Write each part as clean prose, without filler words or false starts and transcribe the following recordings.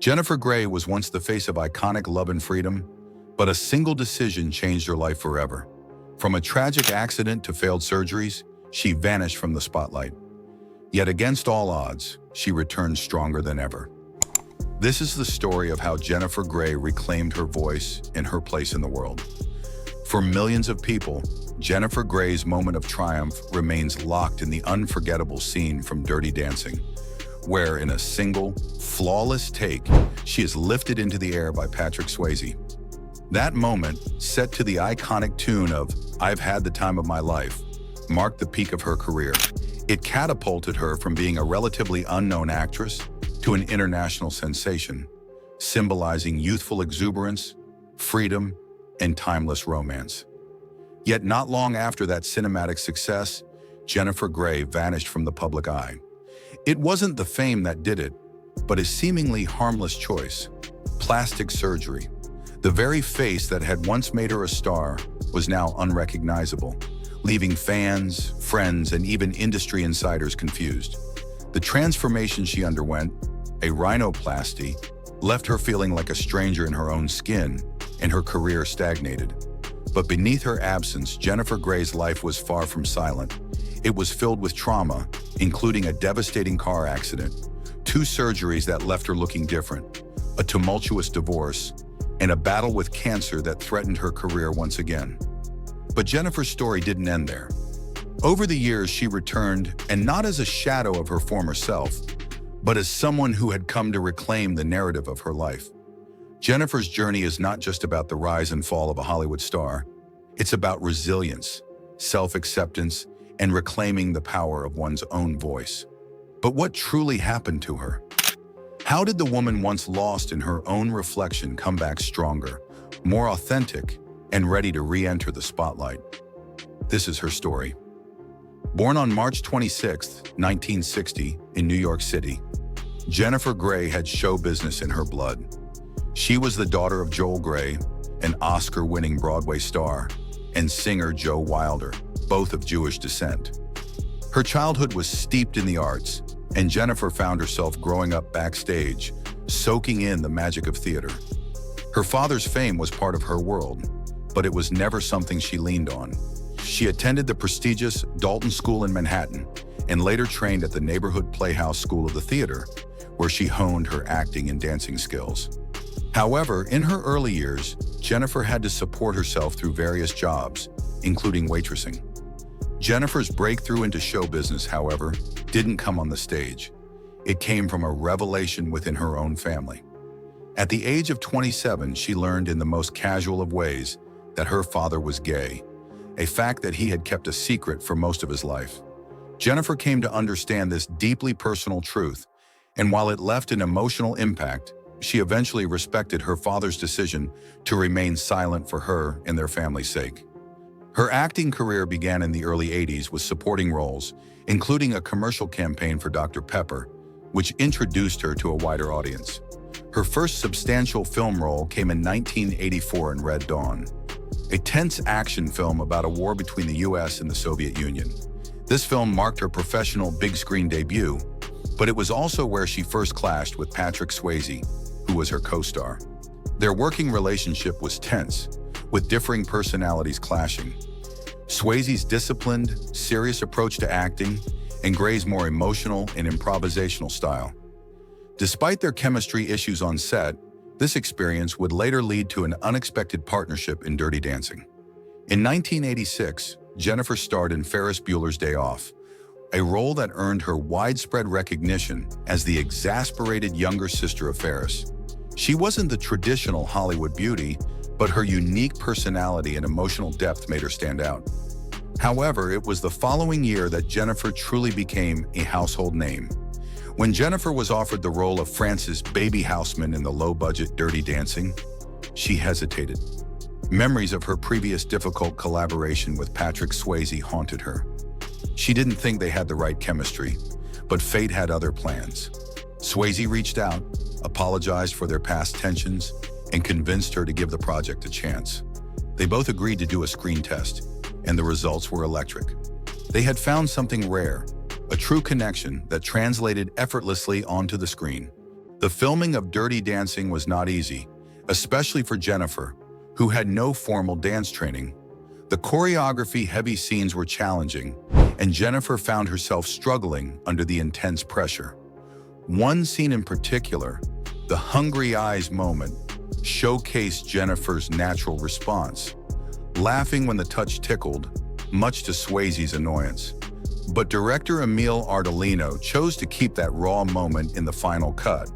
Jennifer Grey was once the face of iconic love and freedom, but a single decision changed her life forever. From a tragic accident to failed surgeries, she vanished from the spotlight. Yet against all odds, she returned stronger than ever. This is the story of how Jennifer Grey reclaimed her voice and her place in the world. For millions of people, Jennifer Grey's moment of triumph remains locked in the unforgettable scene from Dirty Dancing, where in a single, flawless take, she is lifted into the air by Patrick Swayze. That moment, set to the iconic tune of "I've Had the Time of My Life," marked the peak of her career. It catapulted her from being a relatively unknown actress to an international sensation, symbolizing youthful exuberance, freedom, and timeless romance. Yet not long after that cinematic success, Jennifer Grey vanished from the public eye. It wasn't the fame that did it, but a seemingly harmless choice: plastic surgery. The very face that had once made her a star was now unrecognizable, leaving fans, friends, and even industry insiders confused. The transformation she underwent, a rhinoplasty, left her feeling like a stranger in her own skin, and her career stagnated. But beneath her absence, Jennifer Grey's life was far from silent. It was filled with trauma, including a devastating car accident, 2 surgeries that left her looking different, a tumultuous divorce, and a battle with cancer that threatened her career once again. But Jennifer's story didn't end there. Over the years, she returned, and not as a shadow of her former self, but as someone who had come to reclaim the narrative of her life. Jennifer's journey is not just about the rise and fall of a Hollywood star. It's about resilience, self-acceptance, and reclaiming the power of one's own voice. But what truly happened to her? How did the woman once lost in her own reflection come back stronger, more authentic, and ready to re-enter the spotlight? This is her story. Born on March 26, 1960, in New York City, Jennifer Grey had show business in her blood. She was the daughter of Joel Grey, an Oscar-winning Broadway star, and singer Joe Wilder, both of Jewish descent. Her childhood was steeped in the arts, and Jennifer found herself growing up backstage, soaking in the magic of theater. Her father's fame was part of her world, but it was never something she leaned on. She attended the prestigious Dalton School in Manhattan and later trained at the neighborhood Playhouse School of the Theater, where she honed her acting and dancing skills. However, in her early years, Jennifer had to support herself through various jobs, including waitressing. Jennifer's breakthrough into show business, however, didn't come on the stage. It came from a revelation within her own family. At the age of 27, she learned in the most casual of ways that her father was gay, a fact that he had kept a secret for most of his life. Jennifer came to understand this deeply personal truth, and while it left an emotional impact, she eventually respected her father's decision to remain silent for her and their family's sake. Her acting career began in the early 80s with supporting roles, including a commercial campaign for Dr. Pepper, which introduced her to a wider audience. Her first substantial film role came in 1984 in Red Dawn, a tense action film about a war between the US and the Soviet Union. This film marked her professional big-screen debut, but it was also where she first clashed with Patrick Swayze, who was her co-star. Their working relationship was tense, with differing personalities clashing. Swayze's disciplined, serious approach to acting, and Grey's more emotional and improvisational style. Despite their chemistry issues on set, this experience would later lead to an unexpected partnership in Dirty Dancing. In 1986, Jennifer starred in Ferris Bueller's Day Off, a role that earned her widespread recognition as the exasperated younger sister of Ferris. She wasn't the traditional Hollywood beauty, but her unique personality and emotional depth made her stand out. However, it was the following year that Jennifer truly became a household name. When Jennifer was offered the role of France's baby houseman in the low-budget Dirty Dancing, she hesitated. Memories of her previous difficult collaboration with Patrick Swayze haunted her. She didn't think they had the right chemistry, but fate had other plans. Swayze reached out, apologized for their past tensions, and convinced her to give the project a chance. They both agreed to do a screen test, and the results were electric. They had found something rare, a true connection that translated effortlessly onto the screen. The filming of Dirty Dancing was not easy, especially for Jennifer, who had no formal dance training. The choreography-heavy scenes were challenging, and Jennifer found herself struggling under the intense pressure. One scene in particular, the hungry eyes moment, showcased Jennifer's natural response, laughing when the touch tickled, much to Swayze's annoyance. But director Emile Ardolino chose to keep that raw moment in the final cut,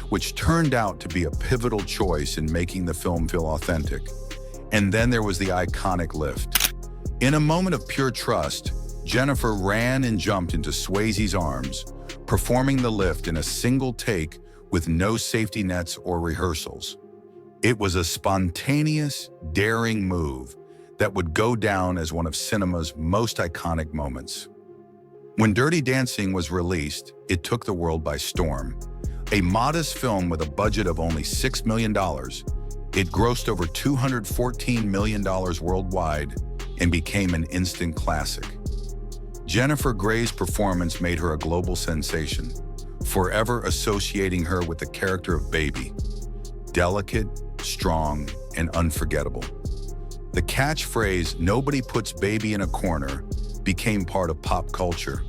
which turned out to be a pivotal choice in making the film feel authentic. And then there was the iconic lift. In a moment of pure trust, Jennifer ran and jumped into Swayze's arms, performing the lift in a single take with no safety nets or rehearsals. It was a spontaneous, daring move that would go down as one of cinema's most iconic moments. When Dirty Dancing was released, it took the world by storm. A modest film with a budget of only $6 million, it grossed over $214 million worldwide and became an instant classic. Jennifer Grey's performance made her a global sensation, forever associating her with the character of Baby. Delicate, strong, and unforgettable. The catchphrase, "Nobody puts baby in a corner," became part of pop culture.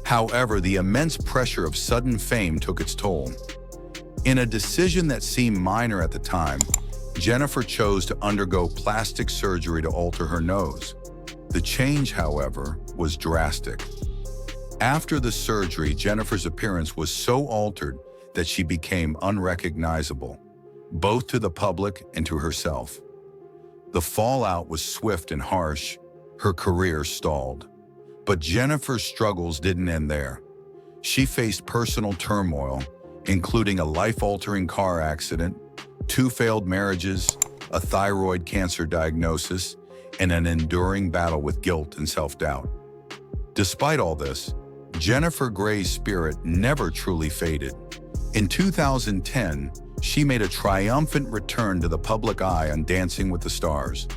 However, the immense pressure of sudden fame took its toll. In a decision that seemed minor at the time, Jennifer chose to undergo plastic surgery to alter her nose. The change, however, was drastic. After the surgery, Jennifer's appearance was so altered that she became unrecognizable, both to the public and to herself. The fallout was swift and harsh. Her career stalled. But Jennifer's struggles didn't end there. She faced personal turmoil, including a life-altering car accident, 2 failed marriages, a thyroid cancer diagnosis, and an enduring battle with guilt and self-doubt. Despite all this, Jennifer Grey's spirit never truly faded. In 2010, she made a triumphant return to the public eye on Dancing with the Stars.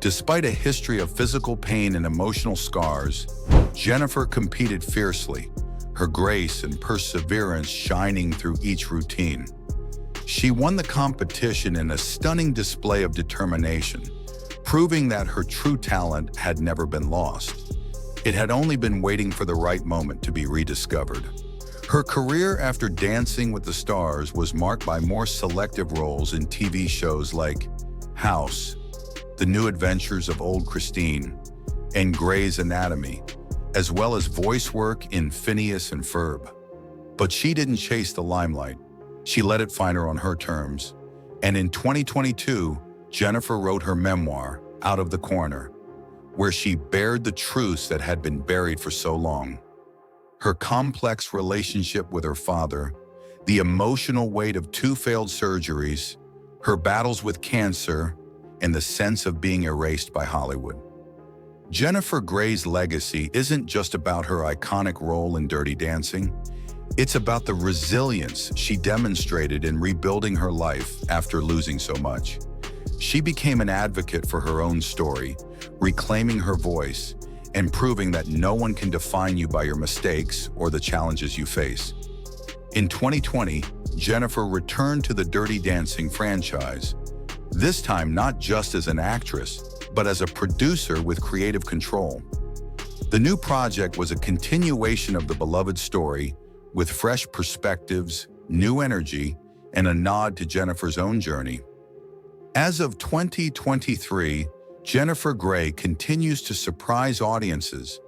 Despite a history of physical pain and emotional scars, Jennifer competed fiercely, her grace and perseverance shining through each routine. She won the competition in a stunning display of determination, proving that her true talent had never been lost. It had only been waiting for the right moment to be rediscovered. Her career after Dancing with the Stars was marked by more selective roles in TV shows like House, The New Adventures of Old Christine, and Grey's Anatomy, as well as voice work in Phineas and Ferb. But she didn't chase the limelight. She let it find her on her terms. And in 2022, Jennifer wrote her memoir, Out of the Corner, where she bared the truths that had been buried for so long. Her complex relationship with her father, the emotional weight of 2 failed surgeries, her battles with cancer, and the sense of being erased by Hollywood. Jennifer Grey's legacy isn't just about her iconic role in Dirty Dancing. It's about the resilience she demonstrated in rebuilding her life after losing so much. She became an advocate for her own story, reclaiming her voice and proving that no one can define you by your mistakes or the challenges you face. In 2020, Jennifer returned to the Dirty Dancing franchise, this time not just as an actress, but as a producer with creative control. The new project was a continuation of the beloved story, with fresh perspectives, new energy, and a nod to Jennifer's own journey. As of 2023, Jennifer Grey continues to surprise audiences,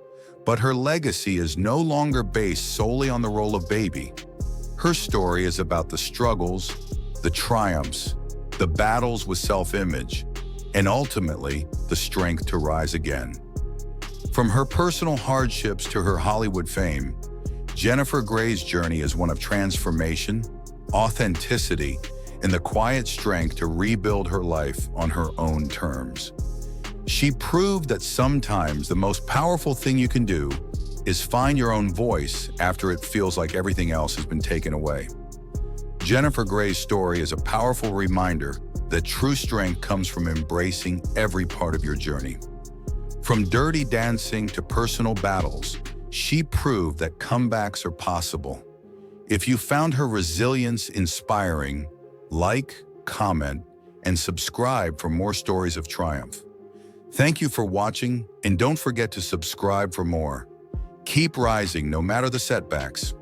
but her legacy is no longer based solely on the role of Baby. Her story is about the struggles, the triumphs, the battles with self-image, and ultimately, the strength to rise again. From her personal hardships to her Hollywood fame, Jennifer Grey's journey is one of transformation, authenticity, and the quiet strength to rebuild her life on her own terms. She proved that sometimes the most powerful thing you can do is find your own voice after it feels like everything else has been taken away. Jennifer Grey's story is a powerful reminder that true strength comes from embracing every part of your journey. From Dirty Dancing to personal battles, she proved that comebacks are possible. If you found her resilience inspiring, like, comment, and subscribe for more stories of triumph. Thank you for watching, and don't forget to subscribe for more. Keep rising no matter the setbacks.